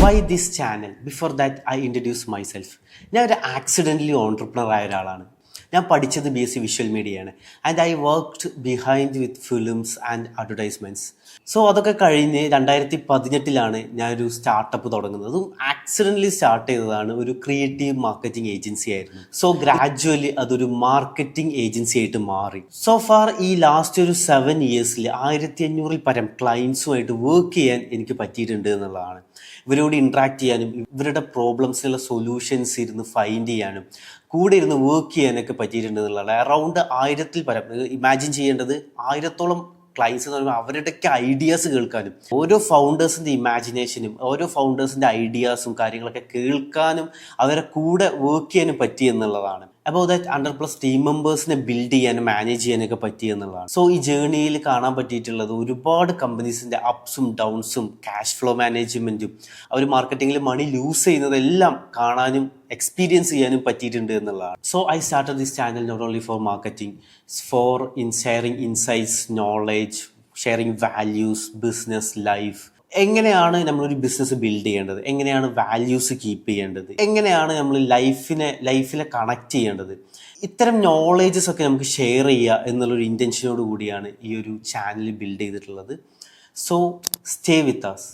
Y this channel? Before that I introduce myself. ഞാൻ ഒരു accidentally entrepreneur ആയ ഒരാളാണ്. ഞാൻ പഠിച്ചത് BSc വിഷ്വൽ മീഡിയയാണ്. And I worked behind with films and advertisements. So അതൊക്കെ കഴിഞ്ഞ് 2018 ഞാനൊരു സ്റ്റാർട്ടപ്പ് തുടങ്ങുന്നത്. അതും ആക്സിഡൻ്റലി സ്റ്റാർട്ട് ചെയ്തതാണ്. ഒരു ക്രിയേറ്റീവ് മാർക്കറ്റിംഗ് ഏജൻസി ആയിരുന്നു. സോ ഗ്രാജുവലി അതൊരു മാർക്കറ്റിംഗ് ഏജൻസി ആയിട്ട് മാറി. സോ ഫാർ ഈ ലാസ്റ്റ് ഒരു 7 ഇയേഴ്സിൽ 1500 പരം ക്ലയൻസുമായിട്ട് വർക്ക് ചെയ്യാൻ എനിക്ക് പറ്റിയിട്ടുണ്ട് എന്നുള്ളതാണ്. ഇവരോട് ഇൻട്രാക്ട് ചെയ്യാനും ഇവരുടെ പ്രോബ്ലംസിനുള്ള സൊല്യൂഷൻസ് ഇരുന്ന് ഫൈൻഡ് ചെയ്യാനും കൂടെ ഇരുന്ന് വർക്ക് ചെയ്യാനൊക്കെ പറ്റിയിട്ടുണ്ട് എന്നുള്ളതാണ്. അറൗണ്ട് 1000 പരം, ഇമാജിൻ ചെയ്യേണ്ടത് 1000-ഓളം ക്ലയൻസ് എന്ന് പറയുമ്പോൾ അവരുടെയൊക്കെ ഐഡിയാസ് കേൾക്കാനും ഓരോ ഫൗണ്ടേഴ്സിൻ്റെ ഇമാജിനേഷനും ഓരോ ഫൗണ്ടേഴ്സിൻ്റെ ഐഡിയാസും കാര്യങ്ങളൊക്കെ കേൾക്കാനും അവരെ കൂടെ വർക്ക് ചെയ്യാനും പറ്റി എന്നുള്ളതാണ്. അപ്പോൾ ദാറ്റ് 100+ ടീം മെമ്പേഴ്സിനെ ബിൽഡ് ചെയ്യാനും മാനേജ് ചെയ്യാനൊക്കെ പറ്റി എന്നുള്ളതാണ്. സോ ഈ ജേർണിയിൽ കാണാൻ പറ്റിയിട്ടുള്ളത് ഒരുപാട് കമ്പനീസിൻ്റെ അപ്സും ഡൗൺസും ക്യാഷ് ഫ്ലോ മാനേജ്മെൻറ്റും അവർ മാർക്കറ്റിങ്ങിൽ മണി ലൂസ് ചെയ്യുന്നതെല്ലാം കാണാനും എക്സ്പീരിയൻസ് ചെയ്യാനും പറ്റിയിട്ടുണ്ട് എന്നുള്ളതാണ്. So I started this channel not only for marketing, for sharing insights, knowledge, sharing values, business, life. എങ്ങനെയാണ് നമ്മളൊരു ബിസിനസ് ബിൽഡ് ചെയ്യേണ്ടത്, എങ്ങനെയാണ് വാല്യൂസ് കീപ്പ് ചെയ്യേണ്ടത്, എങ്ങനെയാണ് നമ്മൾ ലൈഫിലെ കണക്ട് ചെയ്യേണ്ടത്, ഇത്തരം നോളേജസ് ഒക്കെ നമുക്ക് ഷെയർ ചെയ്യുക എന്നുള്ളൊരു ഇൻറ്റൻഷനോട് കൂടിയാണ് ഈ ഒരു ചാനൽ ബിൽഡ് ചെയ്തിട്ടുള്ളത്. So stay with us.